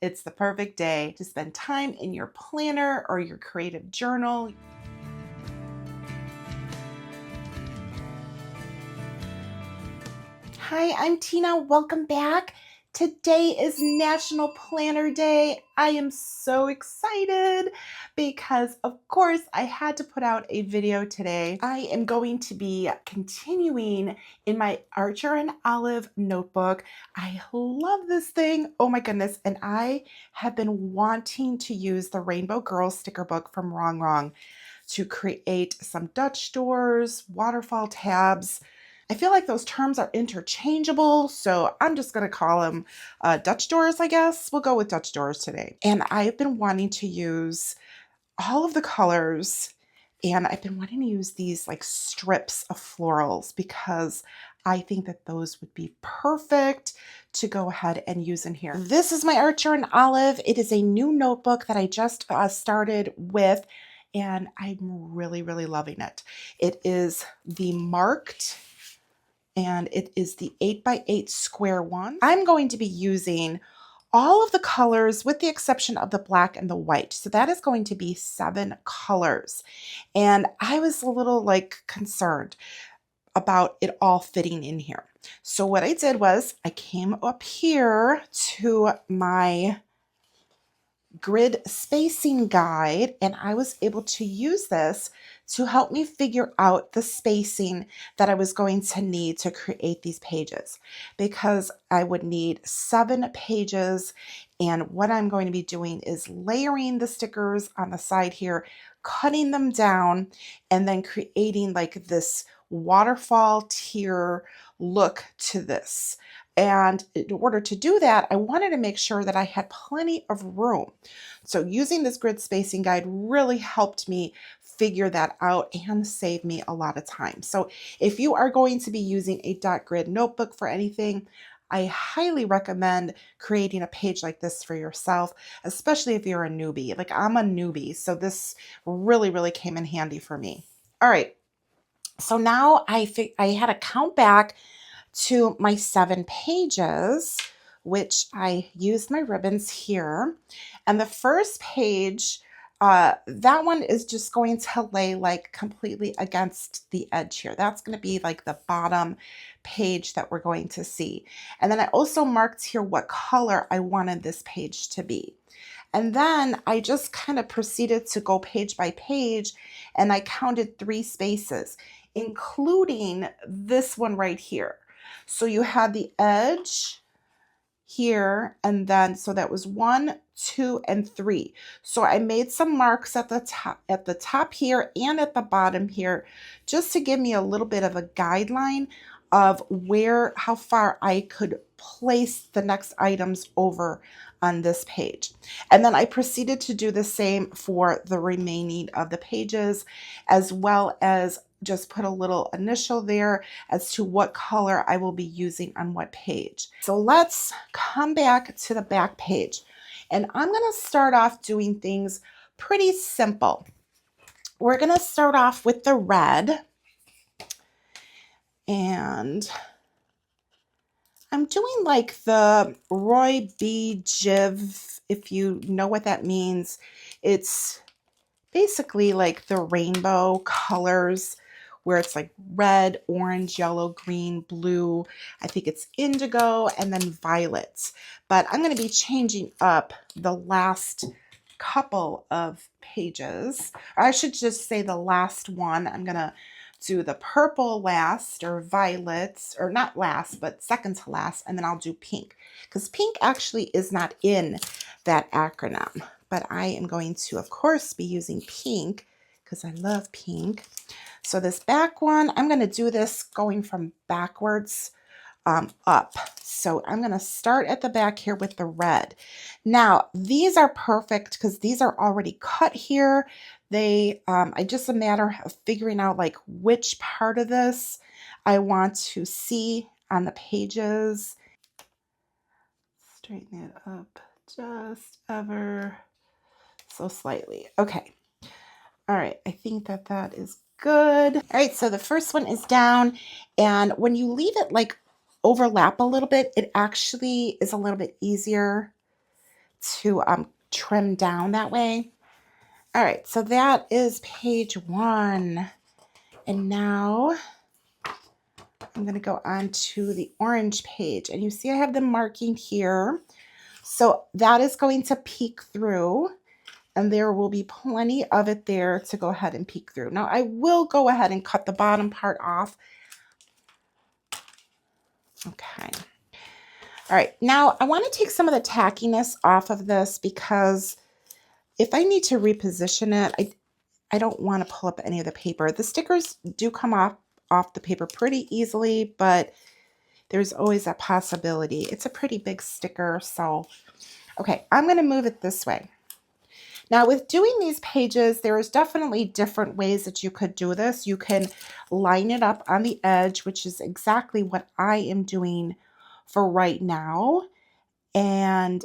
It's the perfect day to spend time in your planner or your creative journal. Hi, I'm Tina. Welcome back. Today is National Planner Day. I am so excited because, of course, I had to put out a video today. I am going to be continuing in my Archer and Olive notebook. I love this thing. Oh my goodness. And I have been wanting to use the Rainbow Girls sticker book from Wrong to create some Dutch doors, waterfall tabs. I feel like those terms are interchangeable, so I'm just going to call them Dutch doors, I guess. We'll go with Dutch doors today. And I've been wanting to use all of the colors, and I've been wanting to use these like strips of florals because I think that those would be perfect to go ahead and use in here. This is my Archer and Olive. It is a new notebook that I just started with, and I'm really, really loving it. It is the marked, and it is the 8x8 square one. I'm going to be using all of the colors with the exception of the black and the white. So that is going to be 7 colors. And I was a little concerned about it all fitting in here. So what I did was I came up here to my grid spacing guide, and I was able to use this to help me figure out the spacing that I was going to need to create these pages, because I would need 7 pages. And what I'm going to be doing is layering the stickers on the side here, cutting them down, and then creating like this waterfall tier look to this. And in order to do that, I wanted to make sure that I had plenty of room. So using this grid spacing guide really helped me figure that out and save me a lot of time. So if you are going to be using a dot grid notebook for anything, I highly recommend creating a page like this for yourself, especially if you're a newbie. Like, I'm a newbie, so this really, really came in handy for me. All right, so now I had to count back to my 7 pages, which I used my ribbons here. And the first page, that one is just going to lay like completely against the edge here. That's going to be like the bottom page that we're going to see. And then I also marked here what color I wanted this page to be. And then I just kind of proceeded to go page by page, and I counted 3 spaces, including this one right here. So you had the edge here, and then so that was 1, 2, and 3. So I made some marks at the top here and at the bottom here, just to give me a little bit of a guideline of how far I could place the next items over on this page. And then I proceeded to do the same for the remaining of the pages, as well as just put a little initial there as to what color I will be using on what page. So let's come back to the back page. And I'm going to start off doing things pretty simple. We're going to start off with the red. And I'm doing like the Roy B. Jiv, if you know what that means. It's basically like the rainbow colors, where it's like red, orange, yellow, green, blue. I think it's indigo, and then violets. But I'm going to be changing up the last couple of pages. Or I should just say the last one. I'm going to do the purple last, or violets, or not last, but second to last, and then I'll do pink, because pink actually is not in that acronym. But I am going to, of course, be using pink because I love pink. So this back one, I'm going to do this going from backwards up. So I'm going to start at the back here with the red. Now, these are perfect because these are already cut here. It's just a matter of figuring out like which part of this I want to see on the pages. Straighten it up just ever so slightly. Okay. All right. I think that is good. All right. So the first one is down, and when you leave it like overlap a little bit, it actually is a little bit easier to trim down that way. All right, so that is page 1. And now I'm going to go on to the orange page. And you see I have the marking here. So that is going to peek through. And there will be plenty of it there to go ahead and peek through. Now I will go ahead and cut the bottom part off. Okay. All right, now I want to take some of the tackiness off of this because if I need to reposition it, I don't want to pull up any of the paper. The stickers do come off the paper pretty easily, but there's always that possibility. It's a pretty big sticker, so okay, I'm going to move it this way. Now with doing these pages, there is definitely different ways that you could do this. You can line it up on the edge, which is exactly what I am doing for right now. And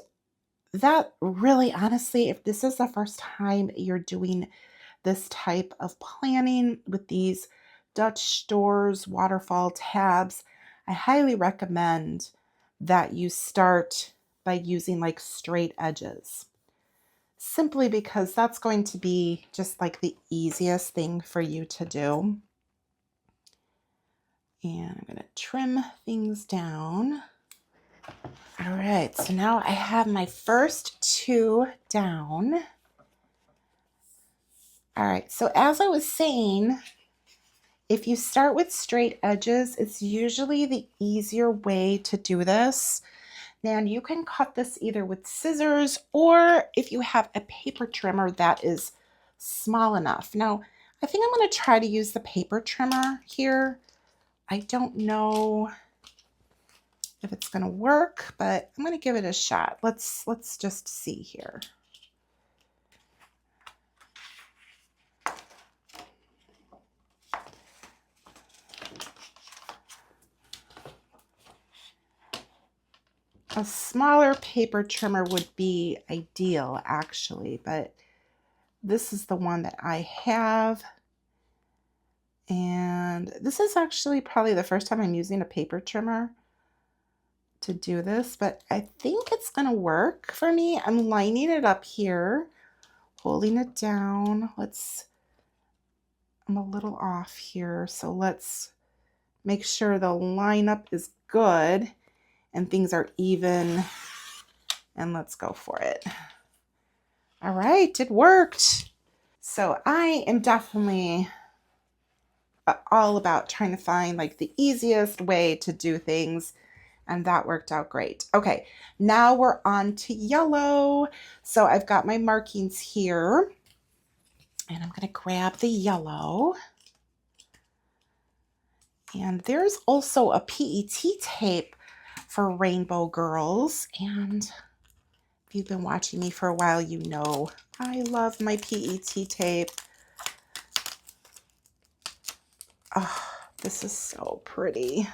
that really, honestly, if this is the first time you're doing this type of planning with these Dutch stores, waterfall tabs, I highly recommend that you start by using like straight edges. Simply because that's going to be just like the easiest thing for you to do. And I'm going to trim things down. All right, so now I have my first 2 down. All right, so as I was saying, if you start with straight edges, it's usually the easier way to do this. And you can cut this either with scissors or if you have a paper trimmer that is small enough. Now, I think I'm going to try to use the paper trimmer here. I don't know if it's going to work, but I'm going to give it a shot. Let's just see here. A smaller paper trimmer would be ideal actually, but this is the one that I have. And this is actually probably the first time I'm using a paper trimmer to do this, but I think it's going to work for me. I'm lining it up here, holding it down. I'm a little off here, so let's make sure the lineup is good and things are even, and let's go for it. All right, it worked. So I am definitely all about trying to find like the easiest way to do things, and that worked out great. Okay, now we're on to yellow. So I've got my markings here, and I'm going to grab the yellow. And there's also a PET tape for Rainbow Girls, and if you've been watching me for a while, you know I love my PET tape. Oh, this is so pretty.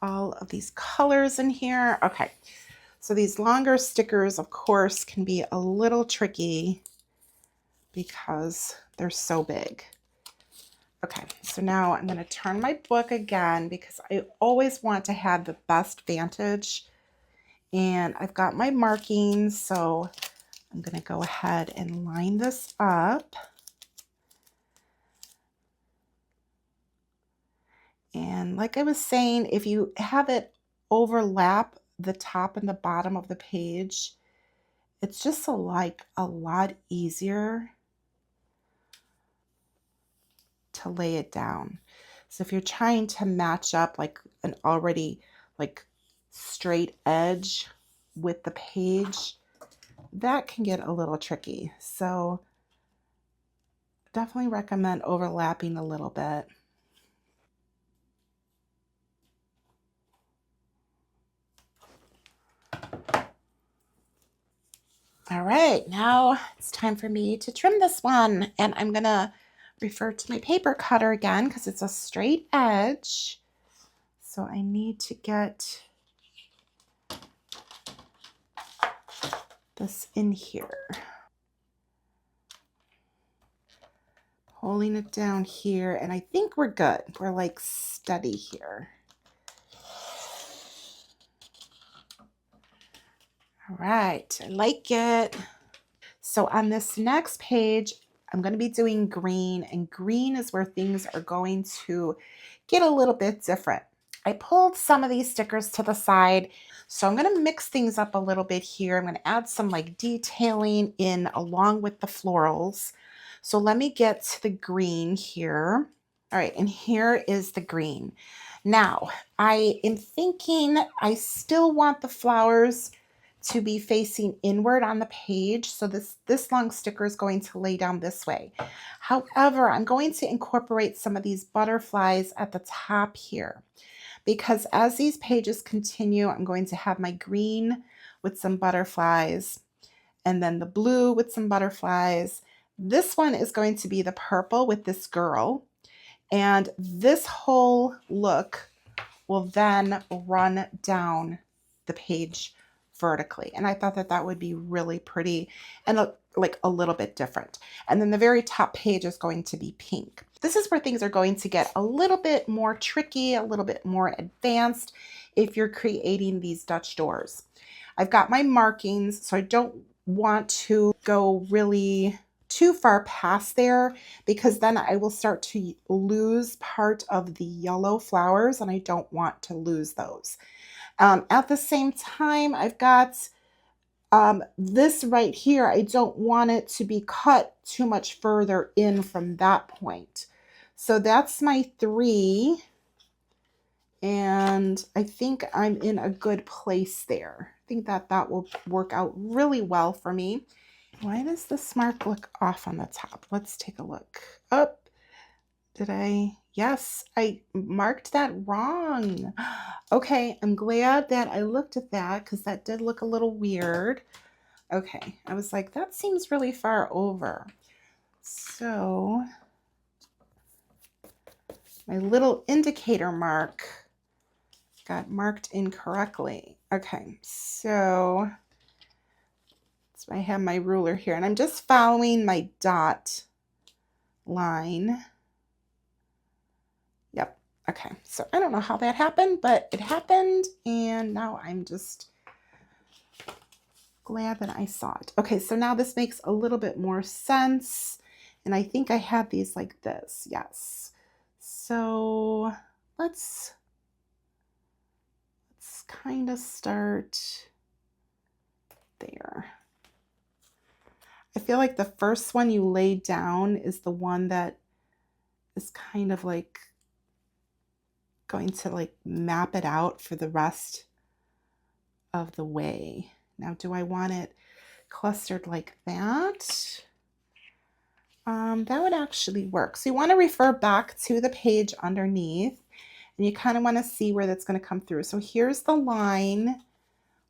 All of these colors in here. Okay, so these longer stickers, of course, can be a little tricky because they're so big. Okay, so now I'm going to turn my book again because I always want to have the best vantage. And I've got my markings, so I'm going to go ahead and line this up. And like I was saying, if you have it overlap the top and the bottom of the page, it's just a lot easier to lay it down. So if you're trying to match up like an already like straight edge with the page, that can get a little tricky. So definitely recommend overlapping a little bit. All right, now it's time for me to trim this one, and I'm gonna refer to my paper cutter again because it's a straight edge. So I need to get this in here. Holding it down here, and I think we're good. We're like steady here. All right, I like it. So on this next page, I'm going to be doing green, and green is where things are going to get a little bit different. I pulled some of these stickers to the side, so I'm going to mix things up a little bit here. I'm going to add some like detailing in along with the florals. So let me get to the green here. All right, and here is the green. Now, I am thinking I still want the flowers to be facing inward on the page. So this long sticker is going to lay down this way. However, I'm going to incorporate some of these butterflies at the top here, because as these pages continue, I'm going to have my green with some butterflies and then the blue with some butterflies. This one is going to be the purple with this girl. And this whole look will then run down the page vertically. And I thought that that would be really pretty and like a little bit different. And then the very top page is going to be pink. This is where things are going to get a little bit more tricky, a little bit more advanced if you're creating these Dutch doors. I've got my markings, so I don't want to go really too far past there, because then I will start to lose part of the yellow flowers, and I don't want to lose those. At the same time, I've got this right here. I don't want it to be cut too much further in from that point. So that's my 3. And I think I'm in a good place there. I think that that will work out really well for me. Why does this mark look off on the top? Let's take a look. Oh, did I? Yes, I marked that wrong. Okay, I'm glad that I looked at that, because that did look a little weird. Okay, I was like, that seems really far over. So my little indicator mark got marked incorrectly. Okay, so I have my ruler here, and I'm just following my dot line. Yep. Okay. So I don't know how that happened, but it happened, and now I'm just glad that I saw it. Okay. So now this makes a little bit more sense, and I think I have these like this. Yes. So let's kind of start there. I feel like the first one you laid down is the one that is kind of like going to like map it out for the rest of the way. Now, do I want it clustered like that? That would actually work. So you want to refer back to the page underneath, and you kind of want to see where that's going to come through. So here's the line,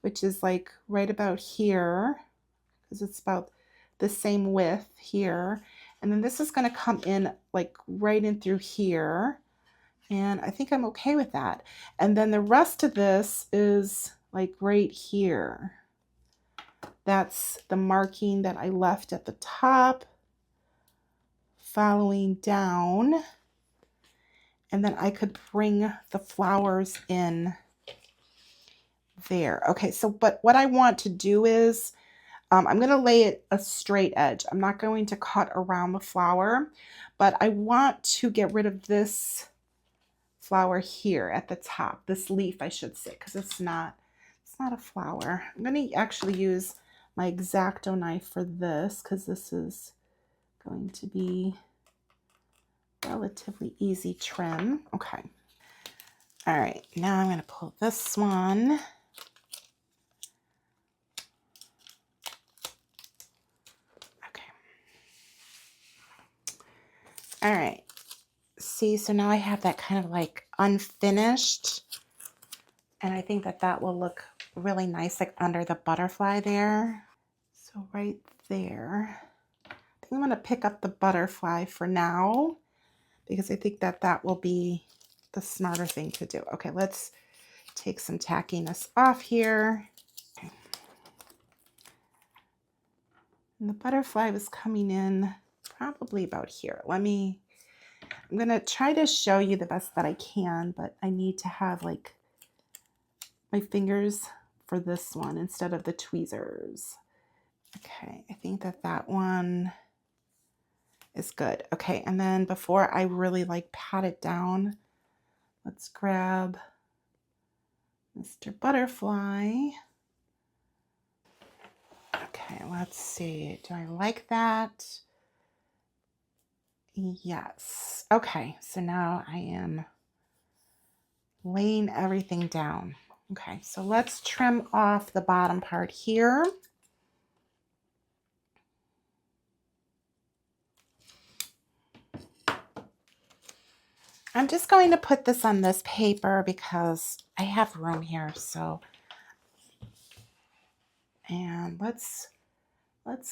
which is like right about here, because it's about the same width here. And then this is going to come in like right in through here. And I think I'm okay with that. And then the rest of this is like right here. That's the marking that I left at the top, following down. And then I could bring the flowers in there. Okay, so but what I want to do is I'm going to lay it a straight edge. I'm not going to cut around the flower, but I want to get rid of this flower here at the top, this leaf I should say, because it's not a flower. I'm going to actually use my X-Acto knife for this, because this is going to be relatively easy trim. Okay. All right, now I'm going to pull this one. Okay. All right. See, so now I have that kind of like unfinished, and I think that that will look really nice like under the butterfly there. So right there, I think I'm going to pick up the butterfly for now, because I think that that will be the smarter thing to do. Okay, let's take some tackiness off here. Okay. And the butterfly was coming in probably about here. I'm going to try to show you the best that I can, but I need to have like my fingers for this one instead of the tweezers. Okay, I think that one is good. Okay, and then before I really like pat it down, let's grab Mr. Butterfly. Okay, let's see. Do I like that? Yes. Okay, so now I am laying everything down. Okay, so let's trim off the bottom part here. I'm just going to put this on this paper because I have room here, so. And let's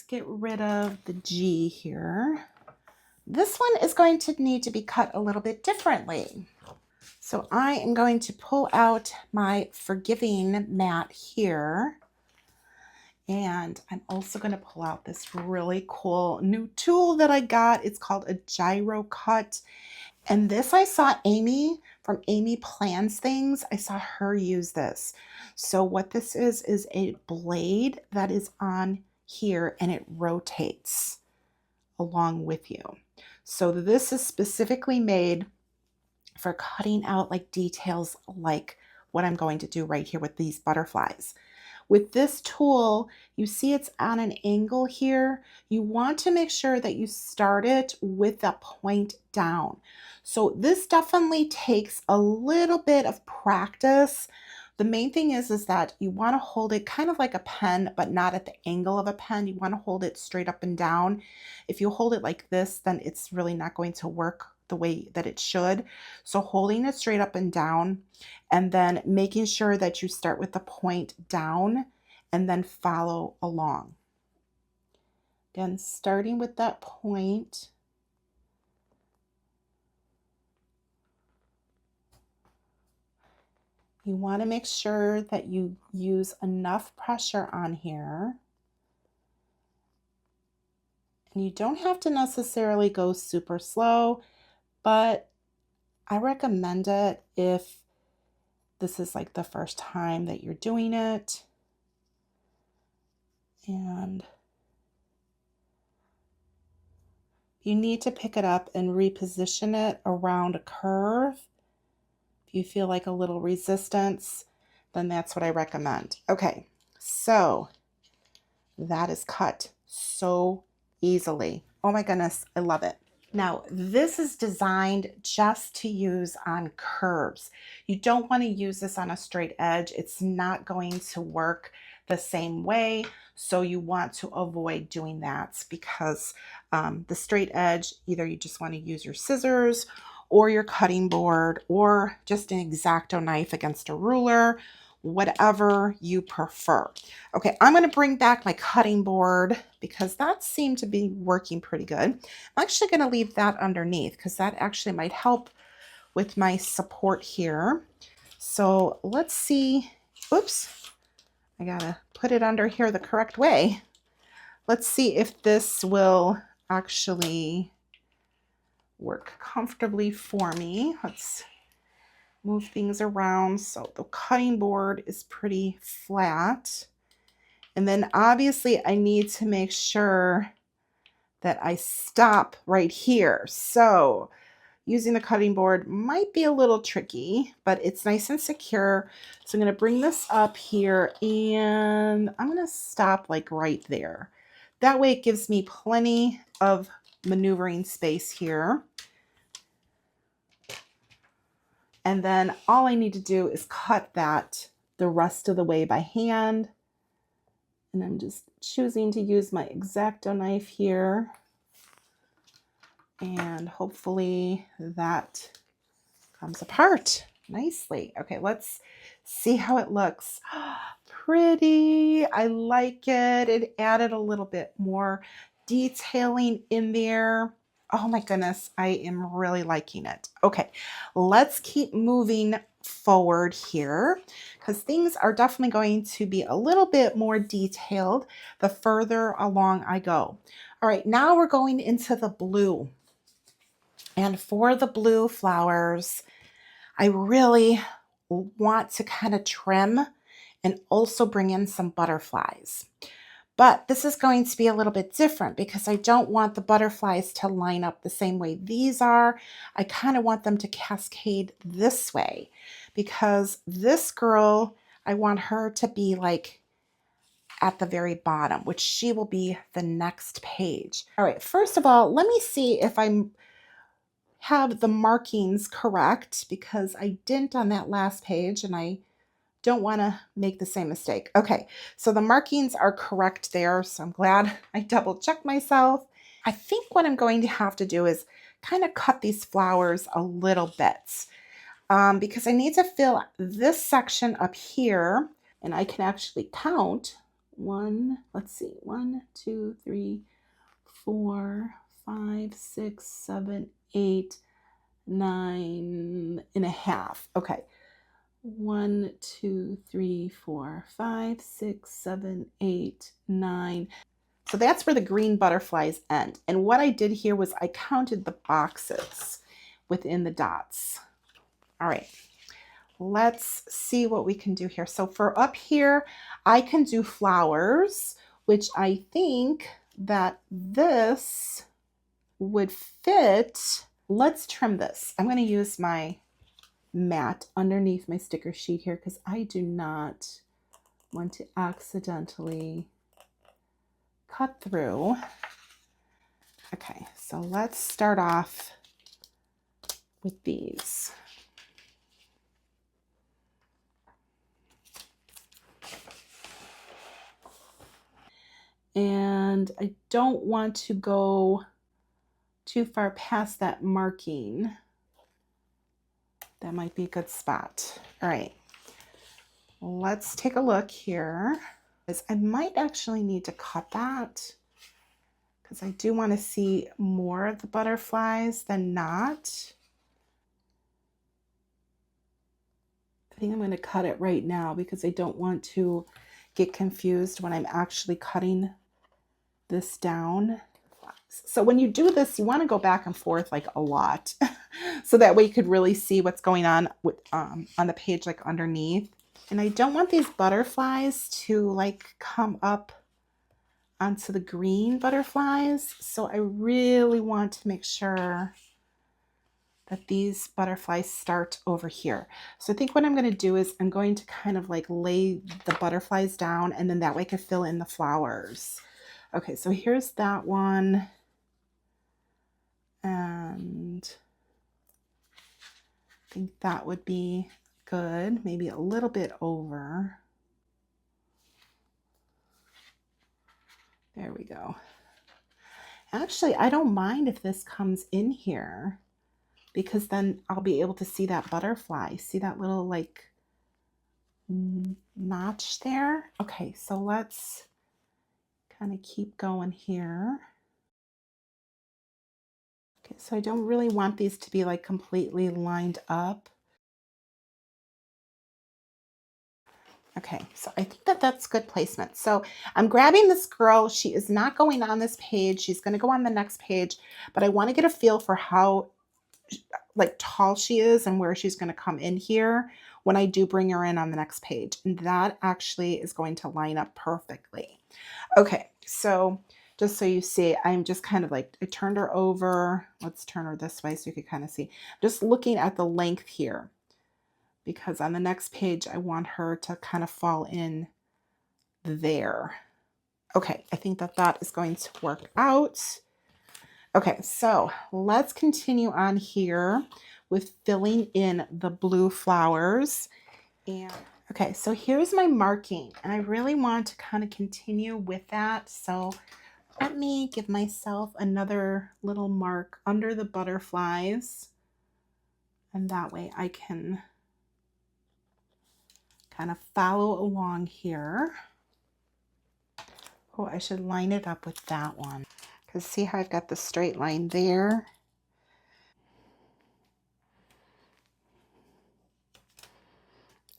get rid of the G here. This one is going to need to be cut a little bit differently. So I am going to pull out my forgiving mat here. And I'm also going to pull out this really cool new tool that I got. It's called a gyro cut. And this I saw Amy from Amy Plans Things. I saw her use this. So what this is a blade that is on here and it rotates along with you. So this is specifically made for cutting out like details like what I'm going to do right here with these butterflies. With this tool, you see it's on an angle here. You want to make sure that you start it with the point down. So this definitely takes a little bit of practice. The main thing is that you want to hold it kind of like a pen, but not at the angle of a pen. You want to hold it straight up and down. If you hold it like this, then it's really not going to work the way that it should. So holding it straight up and down, and then making sure that you start with the point down and then follow along. Again, starting with that point. You want to make sure that you use enough pressure on here. And you don't have to necessarily go super slow, but I recommend it if this is like the first time that you're doing it. And you need to pick it up and reposition it around a curve. If you feel like a little resistance, then that's what I recommend. Okay, so that is cut so easily. Oh my goodness, I love it. Now, this is designed just to use on curves. You don't want to use this on a straight edge. It's not going to work the same way. So you want to avoid doing that because the straight edge, either you just want to use your scissors or your cutting board or just an X-Acto knife against a ruler, whatever you prefer. Okay, I'm going to bring back my cutting board because that seemed to be working pretty good. I'm actually going to leave that underneath because that actually might help with my support here. So let's see. Oops, I got to put it under here the correct way. Let's see if this will actually work comfortably for me. Let's move things around so the cutting board is pretty flat. And then obviously I need to make sure that I stop right here. So using the cutting board might be a little tricky, but it's nice and secure. So I'm going to bring this up here and I'm going to stop like right there. That way it gives me plenty of maneuvering space here. And then all I need to do is cut that the rest of the way by hand. And I'm just choosing to use my X-Acto knife here. And hopefully that comes apart nicely. Okay, let's see how it looks. Pretty. I like it. It added a little bit more detailing in there. Oh my goodness, I am really liking it. Okay, let's keep moving forward here because things are definitely going to be a little bit more detailed the further along I go. All right, now we're going into the blue. And for the blue flowers, I really want to kind of trim and also bring in some butterflies. But this is going to be a little bit different because I don't want the butterflies to line up the same way these are. I kind of want them to cascade this way because this girl, I want her to be like at the very bottom, which she will be the next page. All right, first of all, let me see if I have the markings correct because I didn't on that last page and I don't want to make the same mistake. Okay, so the markings are correct there, so I'm glad I double checked myself. I think what I'm going to have to do is kind of cut these flowers a little bit because I need to fill this section up here, and I can actually count one, let's see, 1, 2, 3, 4, 5, 6, 7, 8, 9 and a half. Okay. 1, 2, 3, 4, 5, 6, 7, 8, 9. So that's where the green butterflies end. And what I did here was I counted the boxes within the dots. All right, let's see what we can do here. So for up here, I can do flowers, which I think that this would fit. Let's trim this. I'm going to use my mat underneath my sticker sheet here because I do not want to accidentally cut through. Okay, so let's start off with these. And I don't want to go too far past that marking. That might be a good spot. All right, let's take a look here. I might actually need to cut that because I do want to see more of the butterflies than not. I think I'm going to cut it right now because I don't want to get confused when I'm actually cutting this down. So when you do this, you want to go back and forth like a lot so that way you could really see what's going on with on the page like underneath. And I don't want these butterflies to like come up onto the green butterflies. So I really want to make sure that these butterflies start over here. So I think what I'm going to do is I'm going to kind of like lay the butterflies down and then that way I can fill in the flowers. Okay, so here's that one. And I think that would be good. Maybe a little bit over. There we go. Actually, I don't mind if this comes in here because then I'll be able to see that butterfly. See that little like notch there? Okay, so let's kind of keep going here. Okay, so I don't really want these to be like completely lined up. Okay, so I think that that's good placement. So I'm grabbing this girl. She is not going on this page. She's going to go on the next page, but I want to get a feel for how like tall she is and where she's going to come in here when I do bring her in on the next page. And that actually is going to line up perfectly. Okay, so just so you see, I'm just kind of like, I turned her over. Let's turn her this way so you can kind of see. Just looking at the length here, because on the next page, I want her to kind of fall in there. Okay, I think that that is going to work out. Okay, so let's continue on here with filling in the blue flowers. And okay, so here's my marking, and I really want to kind of continue with that. So let me give myself another little mark under the butterflies, and that way I can kind of follow along here. Oh, I should line it up with that one because see how I've got the straight line there.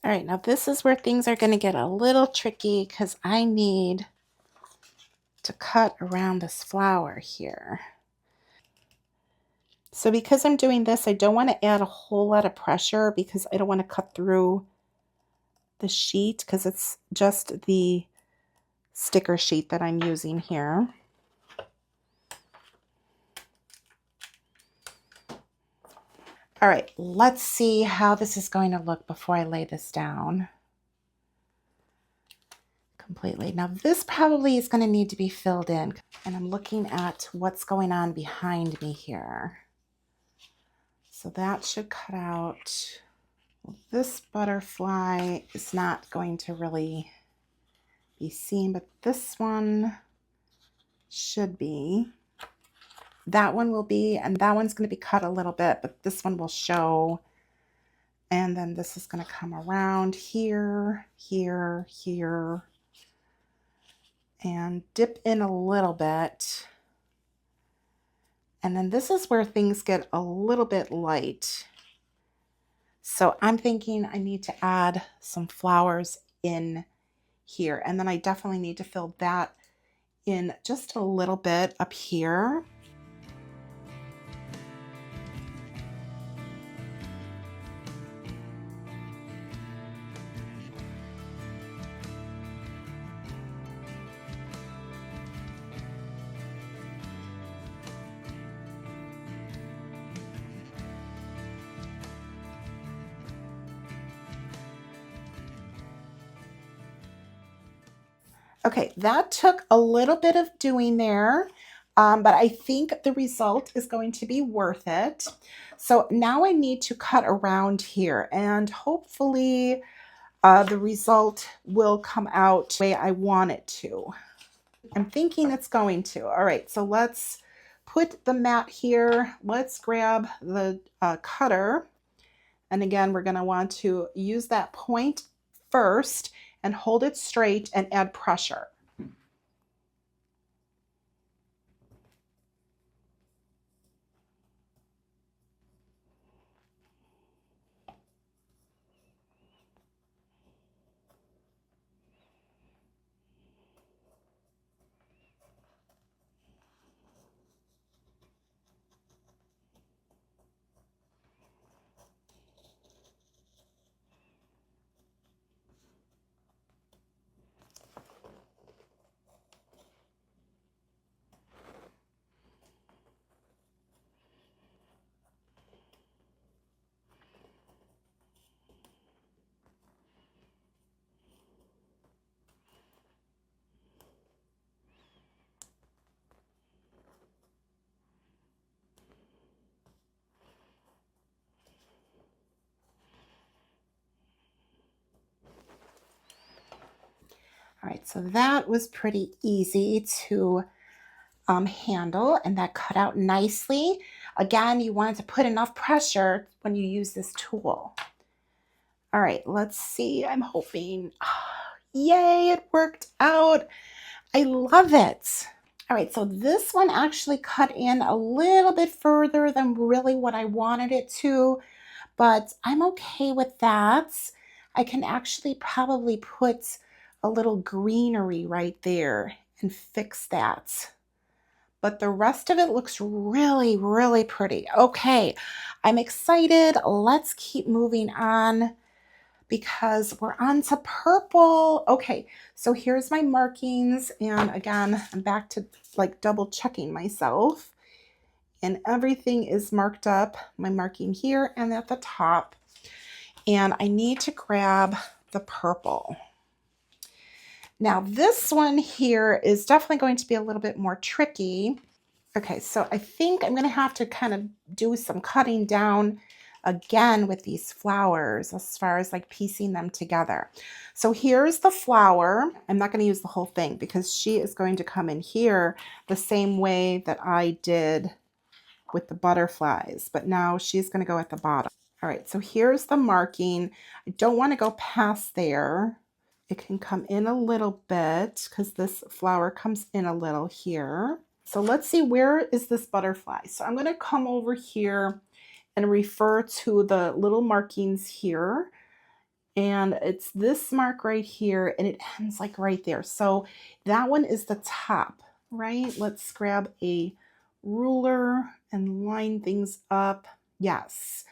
All right, now this is where things are going to get a little tricky because I need to cut around this flower here. So because I'm doing this, I don't want to add a whole lot of pressure because I don't want to cut through the sheet because it's just the sticker sheet that I'm using here. All right, let's see how this is going to look before I lay this down completely. Now this probably is going to need to be filled in, and I'm looking at what's going on behind me here. So that should cut out. Well, this butterfly is not going to really be seen, but this one should be. That one will be, and that one's going to be cut a little bit, but this one will show. And then this is going to come around here, here, here, and dip in a little bit. And then this is where things get a little bit light. So I'm thinking I need to add some flowers in here. And then I definitely need to fill that in just a little bit up here. Okay, that took a little bit of doing there, but I think the result is going to be worth it. So now I need to cut around here, and hopefully the result will come out the way I want it to. I'm thinking it's going to. All right, so let's put the mat here. Let's grab the cutter. And again, we're going to want to use that point first and hold it straight and add pressure. All right, so that was pretty easy to handle, and that cut out nicely. Again, you want to put enough pressure when you use this tool. All right, let's see. I'm hoping, yay, it worked out. I love it. All right, so this one actually cut in a little bit further than really what I wanted it to, but I'm okay with that. I can actually probably put a little greenery right there and fix that. But the rest of it looks really, really pretty. Okay, I'm excited. Let's keep moving on because we're on to purple. Okay, so here's my markings. And again, I'm back to like double checking myself. And everything is marked up. My marking here and at the top. And I need to grab the purple. Now this one here is definitely going to be a little bit more tricky. Okay, so I think I'm going to have to kind of do some cutting down again with these flowers as far as like piecing them together. So here's the flower. I'm not going to use the whole thing because she is going to come in here the same way that I did with the butterflies, but now she's going to go at the bottom. All right, so here's the marking. I don't want to go past there. It can come in a little bit because this flower comes in a little here. So let's see, where is this butterfly? So I'm going to come over here and refer to the little markings here. And it's this mark right here, and it ends like right there. So that one is the top, right? Let's grab a ruler and line things up. Yes.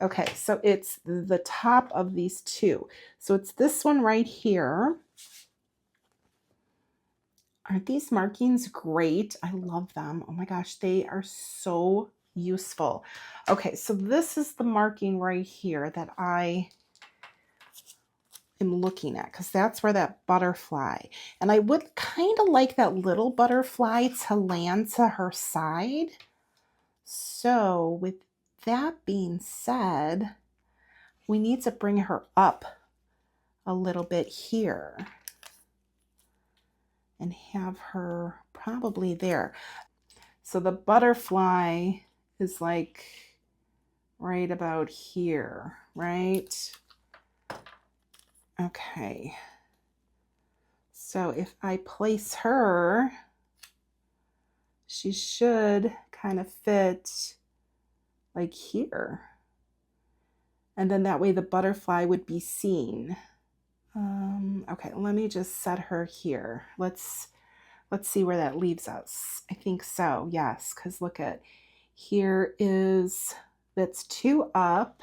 Okay, so it's the top of these two. So it's this one right here. Aren't these markings great? I love them. Oh my gosh, they are so useful. Okay, so this is the marking right here that I am looking at, because that's where that butterfly, and I would kind of like that little butterfly to land to her side. So with that being said, we need to bring her up a little bit here and have her probably there. So the butterfly is like right about here, right? Okay. So if I place her, she should kind of fit like here. And then that way the butterfly would be seen. Okay, let me just set her here. Let's see where that leaves us. I think so, yes, because look at, here is, that's two up,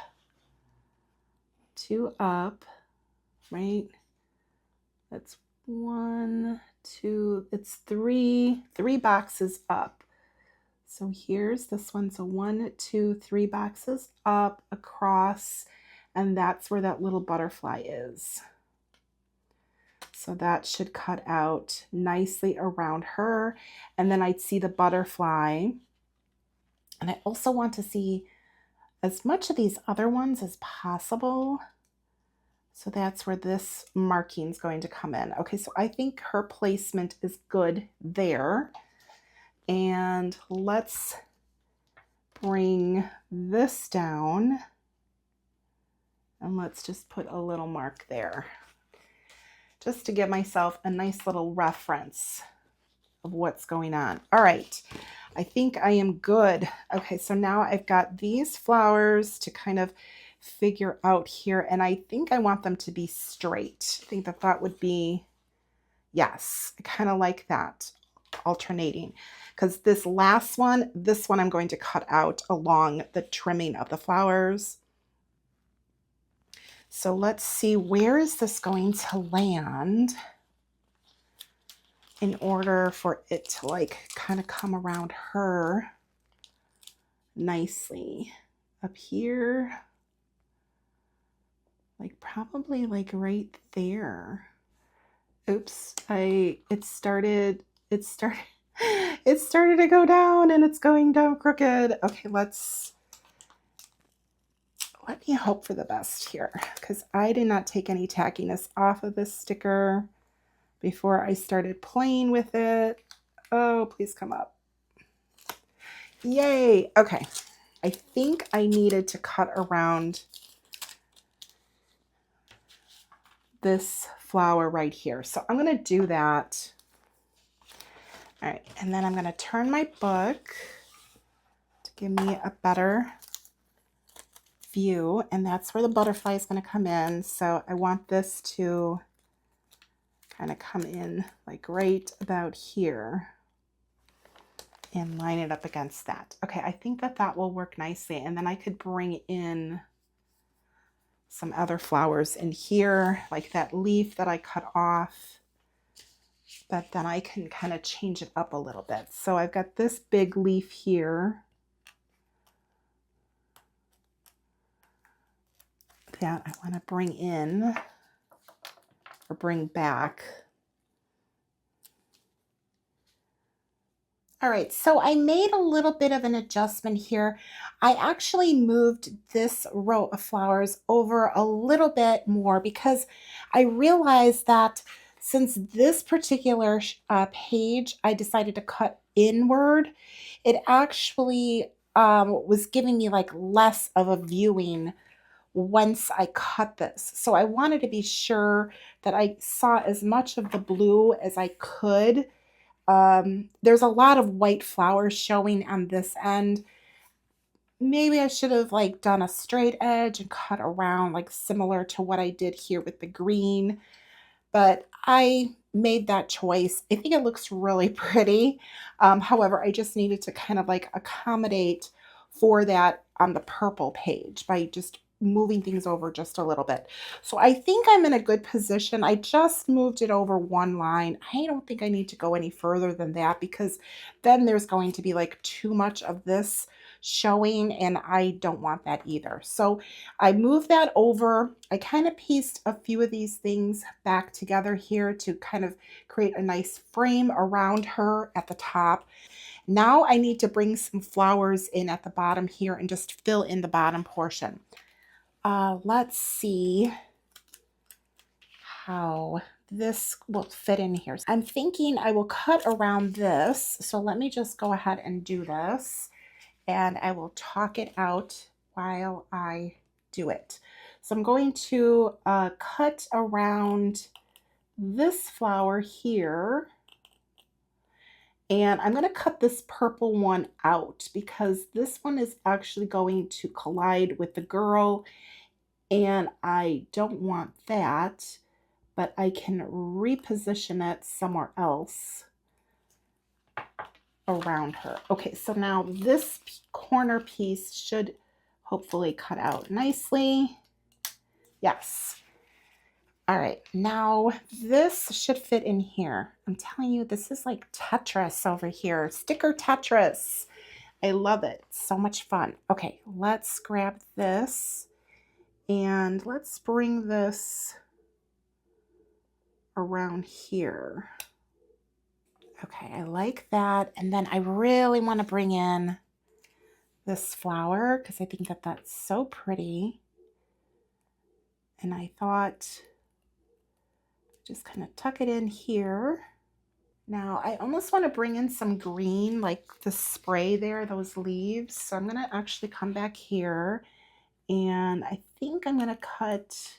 right? That's 1, 2, it's three boxes up. So here's this one, so 1, 2, 3 boxes up, across, and that's where that little butterfly is. So that should cut out nicely around her. And then I'd see the butterfly. And I also want to see as much of these other ones as possible. So that's where this marking is going to come in. Okay, so I think her placement is good there. And let's bring this down. And let's just put a little mark there, just to give myself a nice little reference of what's going on. All right, I think I am good. Okay, so now I've got these flowers to kind of figure out here, and I think I want them to be straight. I think that would be, yes, I kind of like that, alternating, because this last one, this one I'm going to cut out along the trimming of the flowers. So let's see, where is this going to land in order for it to like kind of come around her nicely? Up here, like probably like right there. Oops, it started to go down, and it's going down crooked. Okay, let me hope for the best here, because I did not take any tackiness off of this sticker before I started playing with it. Oh, please come up. Yay. Okay. I think I needed to cut around this flower right here. So I'm going to do that. All right. And then I'm going to turn my book to give me a better view. And that's where the butterfly is going to come in. So I want this to kind of come in like right about here and line it up against that. Okay, I think that will work nicely. And then I could bring in some other flowers in here, like that leaf that I cut off, but then I can kind of change it up a little bit. So I've got this big leaf here that I want to bring in or bring back. All right, so I made a little bit of an adjustment here. I actually moved this row of flowers over a little bit more because I realized that since this particular page I decided to cut inward, it actually was giving me like less of a viewing once I cut this. So I wanted to be sure that I saw as much of the blue as I could. There's a lot of white flowers showing on this end. Maybe I should have like done a straight edge and cut around like similar to what I did here with the green, but I made that choice. I think it looks really pretty. However, I just needed to kind of like accommodate for that on the purple page by just moving things over just a little bit. So I think I'm in a good position. I just moved it over one line. I don't think I need to go any further than that because then there's going to be like too much of this showing and I don't want that either. So I moved that over. I kind of pieced a few of these things back together here to kind of create a nice frame around her at the top. Now I need to bring some flowers in at the bottom here and just fill in the bottom portion. Let's see how this will fit in here. I'm thinking I will cut around this. So let me just go ahead and do this and I will talk it out while I do it. So I'm going to cut around this flower here. And I'm going to cut this purple one out because this one is actually going to collide with the girl and I don't want that, but I can reposition it somewhere else around her. Okay, so now this corner piece should hopefully cut out nicely. Yes. All right, now this should fit in here. I'm telling you, this is like Tetris over here. Sticker Tetris. I love it. It's so much fun. Okay, let's grab this and let's bring this around here. Okay, I like that. And then I really want to bring in this flower because I think that that's so pretty. And I thought, just kind of tuck it in here. Now I almost want to bring in some green, like the spray there, those leaves. So I'm going to actually come back here and I think I'm going to cut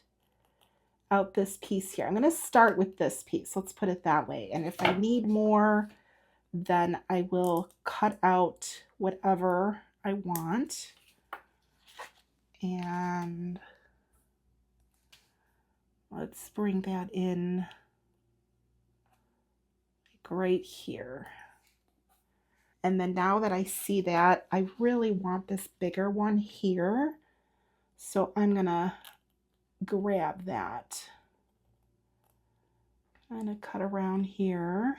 out this piece here. I'm going to start with this piece. Let's put it that way. And if I need more, then I will cut out whatever I want. And let's bring that in like right here. And then now that I see that, I really want this bigger one here. So I'm gonna grab that. I'm gonna cut around here.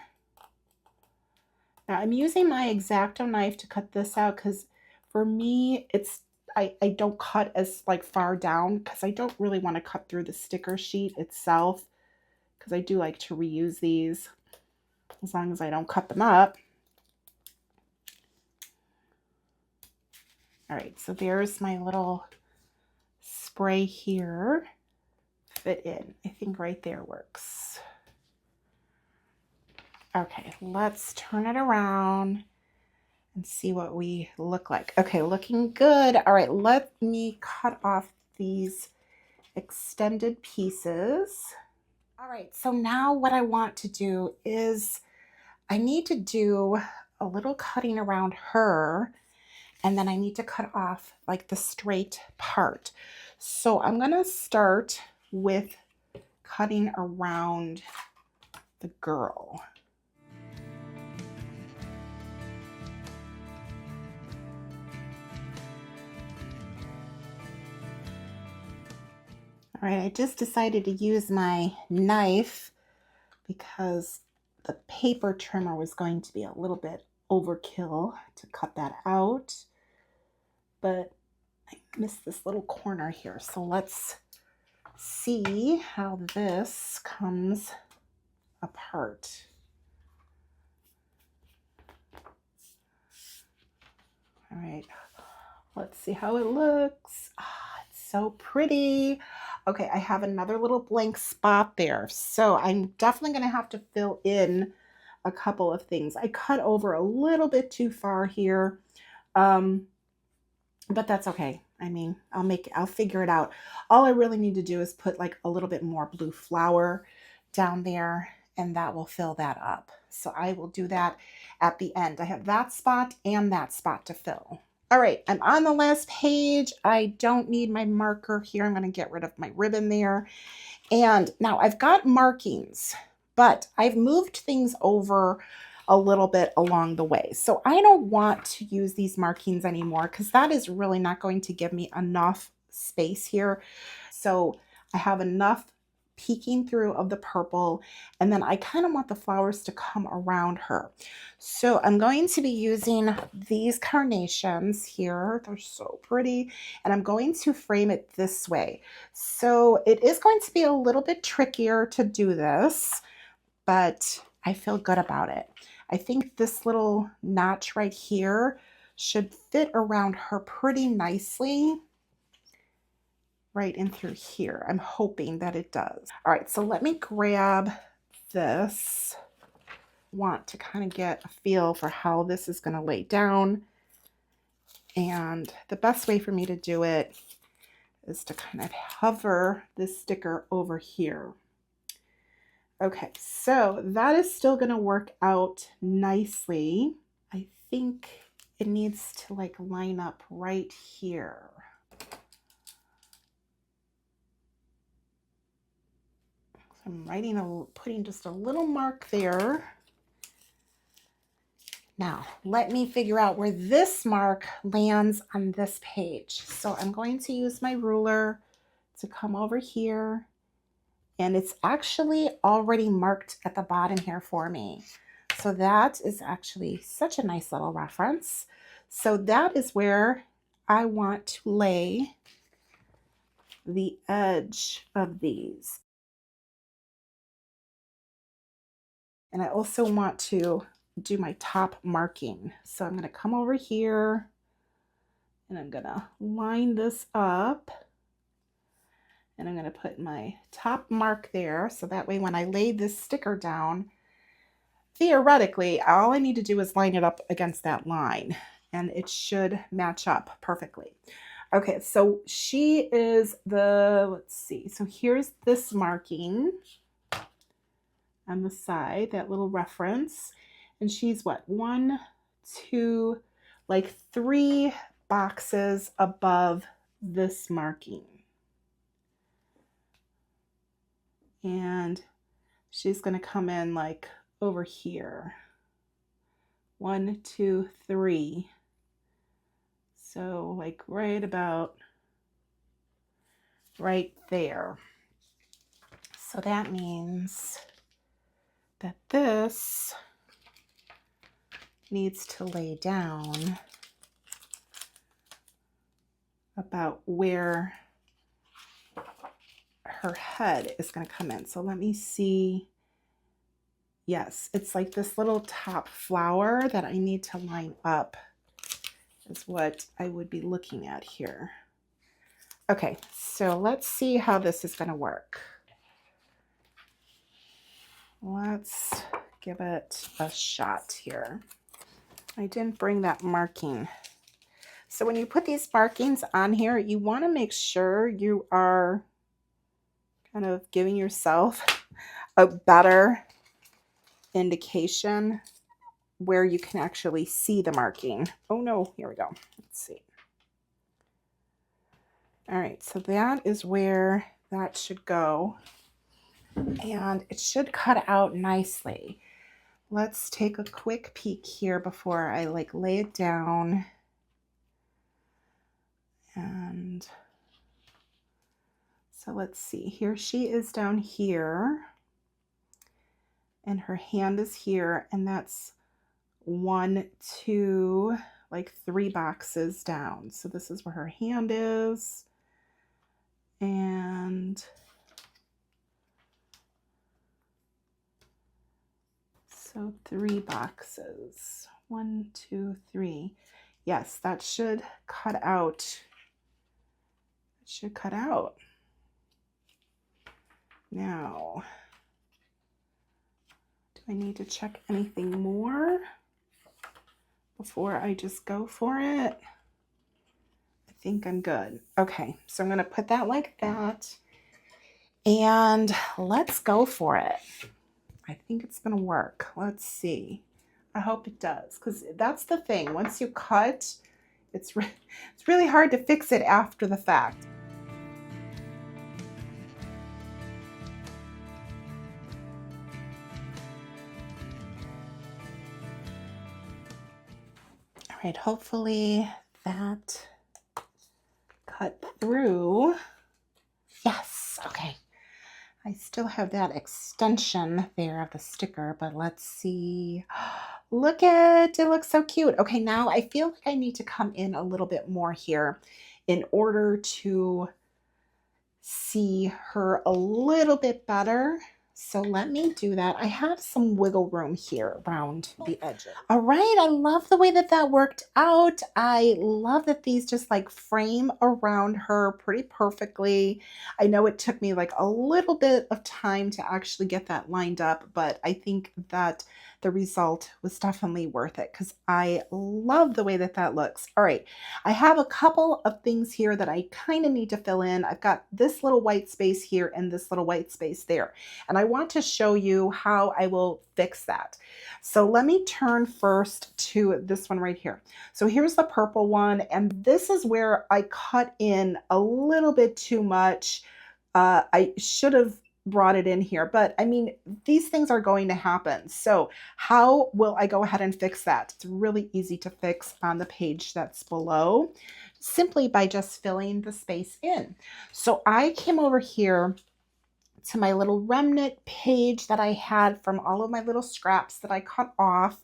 Now I'm using my X-Acto knife to cut this out because for me, it's I don't cut as like far down because I don't really want to cut through the sticker sheet itself because I do like to reuse these as long as I don't cut them up. All right, so there's my little spray here. Fit in. I think right there works. Okay, let's turn it around and see what we look like. Okay, looking good. All right, let me cut off these extended pieces. All right, so now what I want to do is I need to do a little cutting around her and then I need to cut off like the straight part. So I'm gonna start with cutting around the girl. All right, I just decided to use my knife because the paper trimmer was going to be a little bit overkill to cut that out, but I missed this little corner here. So let's see how this comes apart. All right, let's see how it looks. Ah, it's so pretty. Okay, I have another little blank spot there. So I'm definitely gonna have to fill in a couple of things. I cut over a little bit too far here, but that's okay. I mean, I'll figure it out. All I really need to do is put like a little bit more blue flower down there and that will fill that up. So I will do that at the end. I have that spot and that spot to fill. All right, I'm on the last page. I don't need my marker here. I'm gonna get rid of my ribbon there. And now I've got markings, but I've moved things over a little bit along the way. So I don't want to use these markings anymore because that is really not going to give me enough space here. So I have enough peeking through of the purple, and then I kind of want the flowers to come around her. So I'm going to be using these carnations here. They're so pretty, and I'm going to frame it this way. So it is going to be a little bit trickier to do this, but I feel good about it. I think this little notch right here should fit around her pretty nicely. Right in through here. I'm hoping that it does. All right, so let me grab this. Want to kind of get a feel for how this is going to lay down. And the best way for me to do it is to kind of hover this sticker over here. Okay, so that is still going to work out nicely. I think it needs to like line up right here. I'm putting just a little mark there. Now, let me figure out where this mark lands on this page. So I'm going to use my ruler to come over here, and it's actually already marked at the bottom here for me. So that is actually such a nice little reference. So that is where I want to lay the edge of these. And I also want to do my top marking. So I'm going to come over here and I'm going to line this up. And I'm going to put my top mark there. So that way when I lay this sticker down, theoretically, all I need to do is line it up against that line. And it should match up perfectly. Okay, so she is let's see. So here's this marking on the side, that little reference, and she's what, 1, 2, like 3 boxes above this marking, and she's going to come in like over here, 1, 2, 3, so like right about right there. So that means that this needs to lay down about where her head is going to come in. So let me see. Yes, it's like this little top flower that I need to line up is what I would be looking at here. Okay, so let's see how this is going to work. Let's give it a shot here. I didn't bring that marking. So when you put these markings on here, you want to make sure you are kind of giving yourself a better indication where you can actually see the marking. Oh no, here we go. Let's see. All right, so that is where that should go. And it should cut out nicely. Let's take a quick peek here before I like lay it down. And so let's see, here she is down here, and her hand is here, and that's 1, 2, like 3 boxes down. So this is where her hand is, and so 3 boxes, 1, 2, 3. Yes, that should cut out. It should cut out. Now, do I need to check anything more before I just go for it? I think I'm good. Okay, so I'm going to put that like that, and let's go for it. I think it's going to work. Let's see. I hope it does, because that's the thing. Once you cut, it's really hard to fix it after the fact. right, hopefully that cut through. Yes, okay. I still have that extension there of the sticker, but let's see. Look at it, looks so cute. Okay, now I feel like I need to come in a little bit more here in order to see her a little bit better. So let me do that. I have some wiggle room here around the edges. All right, I love the way that that worked out. I love that these just like frame around her pretty perfectly. I know it took me like a little bit of time to actually get that lined up, but I think that the result was definitely worth it because I love the way that that looks. All right, I have a couple of things here that I kind of need to fill in. I've got this little white space here and this little white space there. And I want to show you how I will fix that. So let me turn first to this one right here. So here's the purple one. And this is where I cut in a little bit too much. I should have brought it in here, but I mean, these things are going to happen. So how will I go ahead and fix that? It's really easy to fix on the page that's below, simply by just filling the space in. So I came over here to my little remnant page that I had from all of my little scraps that I cut off,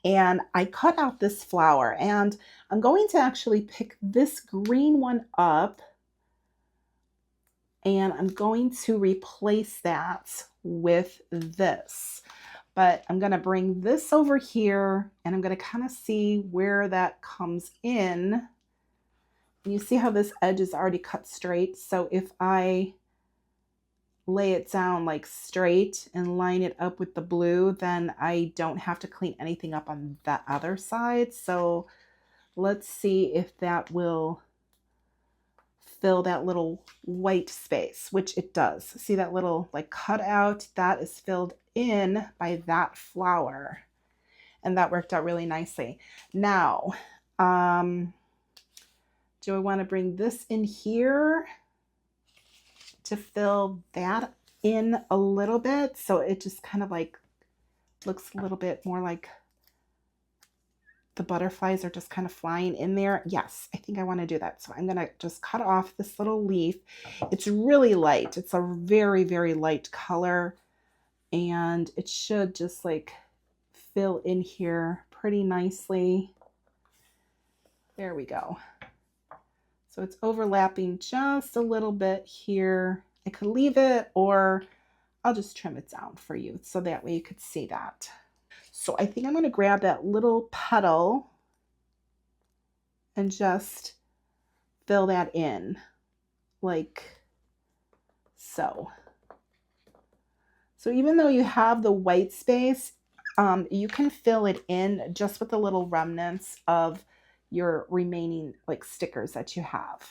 and I cut out this flower, and I'm going to actually pick this green one up, and I'm going to replace that with this. But I'm going to bring this over here, and I'm going to kind of see where that comes in. You see how this edge is already cut straight. So if I lay it down like straight and line it up with the blue, then I don't have to clean anything up on that other side. So let's see if that will fill that little white space, which it does. See that little like cutout? That is filled in by that flower. And that worked out really nicely. Now, do I want to bring this in here to fill that in a little bit? So it just kind of like looks a little bit more like the butterflies are just kind of flying in there. Yes, I think I want to do that. So I'm going to just cut off this little leaf. It's really light. It's a very, very light color. And it should just like fill in here pretty nicely. There we go. So it's overlapping just a little bit here. I could leave it, or I'll just trim it down for you so that way you could see that. So I think I'm going to grab that little petal and just fill that in like so. So even though you have the white space, you can fill it in just with the little remnants of your remaining like stickers that you have.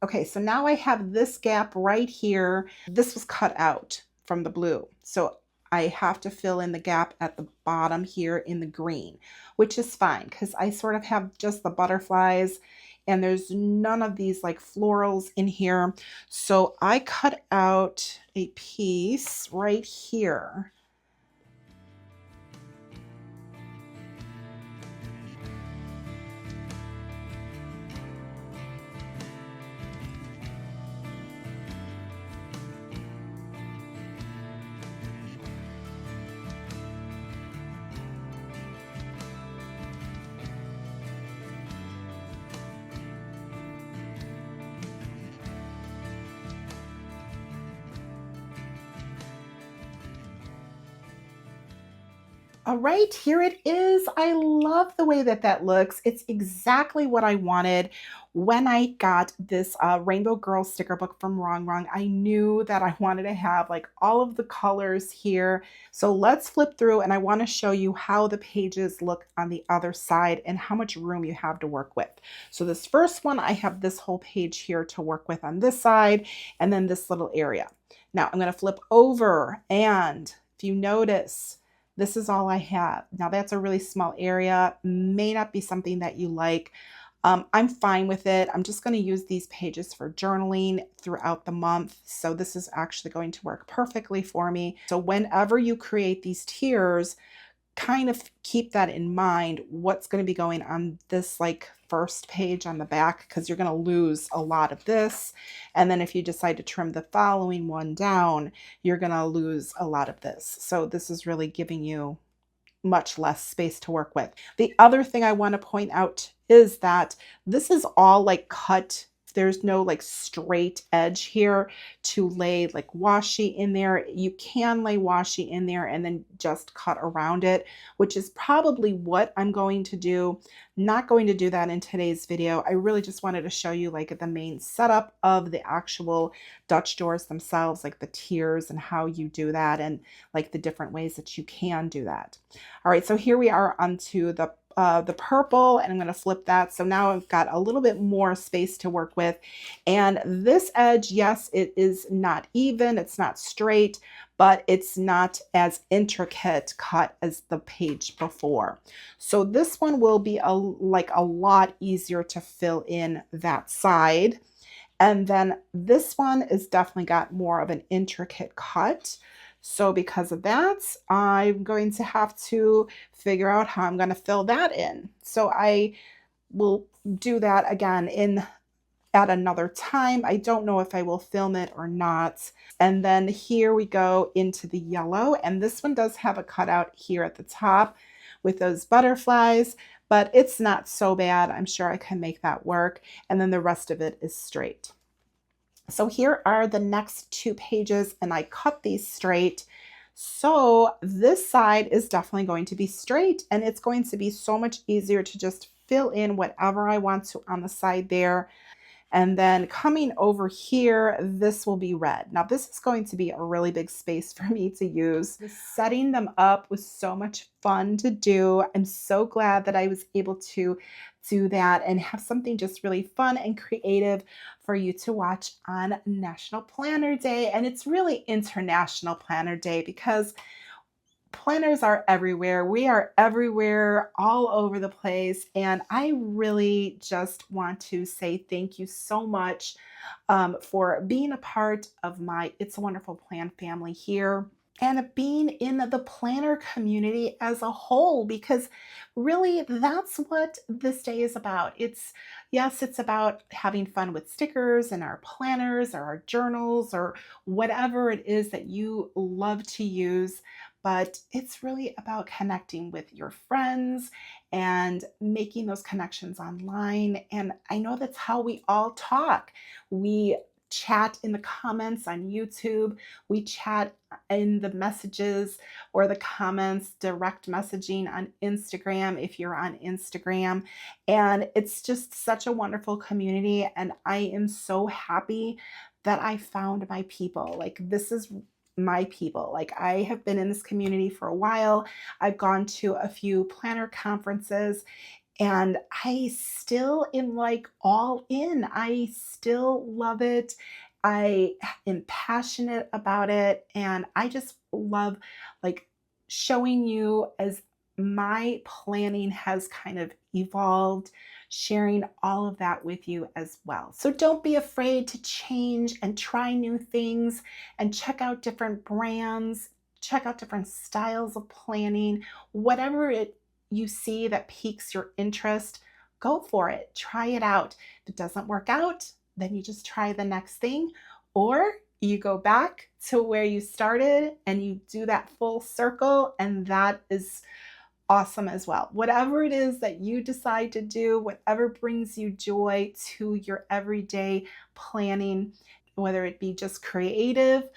Okay, so now I have this gap right here. This was cut out from the blue. So I have to fill in the gap at the bottom here in the green, which is fine because I sort of have just the butterflies and there's none of these like florals in here. So I cut out a piece right here. All right, here it is. I love the way that that looks. It's exactly what I wanted when I got this Rainbow Girl sticker book from RONGRONG. I knew that I wanted to have like all of the colors here. So let's flip through and I want to show you how the pages look on the other side and how much room you have to work with. So this first one, I have this whole page here to work with on this side and then this little area. Now I'm going to flip over, and if you notice, this is all I have. Now that's a really small area, may not be something that you like. I'm fine with it. I'm just going to use these pages for journaling throughout the month. So this is actually going to work perfectly for me. So whenever you create these tiers, kind of keep that in mind, what's going to be going on this like first page on the back, because you're going to lose a lot of this. And then if you decide to trim the following one down, you're going to lose a lot of this. So this is really giving you much less space to work with. The other thing I want to point out is that this is all like cut. There's no like straight edge here to lay like washi in there. You can lay washi in there and then just cut around it, which is probably what I'm going to do. Not going to do that in today's video. I really just wanted to show you like the main setup of the actual Dutch doors themselves, like the tiers and how you do that, and like the different ways that you can do that. All right, so here we are onto the purple, and I'm going to flip that. So now I've got a little bit more space to work with. And this edge, yes, it is not even, it's not straight, but it's not as intricate cut as the page before. So this one will be like a lot easier to fill in that side. And then this one is definitely got more of an intricate cut. So because of that, I'm going to have to figure out how I'm going to fill that in. So I will do that again at another time. I don't know if I will film it or not. And then here we go into the yellow. And this one does have a cutout here at the top with those butterflies, but it's not so bad. I'm sure I can make that work. And then the rest of it is straight. So here are the next 2 pages, and I cut these straight. So this side is definitely going to be straight, and it's going to be so much easier to just fill in whatever I want to on the side there. And then coming over here, this will be red. Now this is going to be a really big space for me to use. Setting them up was so much fun to do. I'm so glad that I was able to do that and have something just really fun and creative for you to watch on National Planner Day. And it's really International Planner Day because planners are everywhere. We are everywhere, all over the place. And I really just want to say thank you so much for being a part of my It's a Wonderful Plan family here, and being in the planner community as a whole, because really that's what this day is about. Yes, it's about having fun with stickers and our planners or our journals or whatever it is that you love to use, but it's really about connecting with your friends and making those connections online. And I know that's how we all talk. We chat in the comments on YouTube. We chat in the messages or the comments, direct messaging on Instagram if you're on Instagram. And it's just such a wonderful community. And I am so happy that I found my people. Like, this is my people. Like, I have been in this community for a while. I've gone to a few planner conferences, and I still am like all in. I still love it. I am passionate about it. And I just love like showing you as my planning has kind of evolved, sharing all of that with you as well. So don't be afraid to change and try new things and check out different brands, check out different styles of planning, whatever you see that piques your interest, go for it. Try it out. If it doesn't work out, then you just try the next thing, or you go back to where you started and you do that full circle, and that is awesome as well. Whatever it is that you decide to do, whatever brings you joy to your everyday planning, whether it be just creative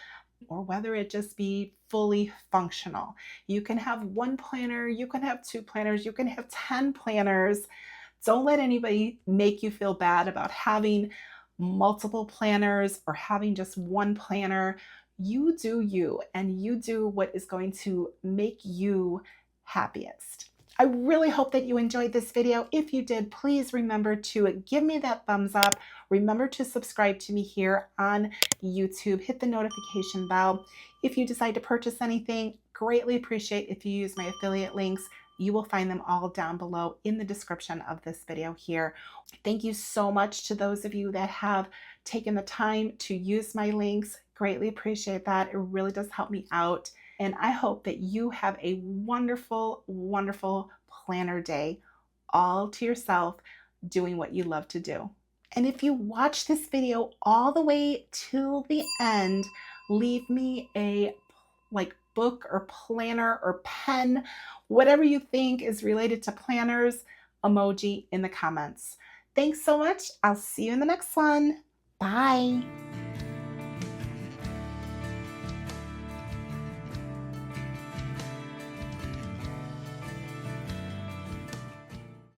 or whether it just be fully functional. You can have one planner, you can have 2 planners, you can have 10 planners. Don't let anybody make you feel bad about having multiple planners or having just one planner. You do you, and you do what is going to make you happiest. I really hope that you enjoyed this video. If you did, please remember to give me that thumbs up. Remember to subscribe to me here on YouTube. Hit the notification bell. If you decide to purchase anything, greatly appreciate if you use my affiliate links. You will find them all down below in the description of this video here. Thank you so much to those of you that have taken the time to use my links. Greatly appreciate that. It really does help me out. And I hope that you have a wonderful, wonderful planner day all to yourself, doing what you love to do. And if you watch this video all the way till the end, leave me a book or planner or pen, whatever you think is related to planners, emoji in the comments. Thanks so much. I'll see you in the next one. Bye.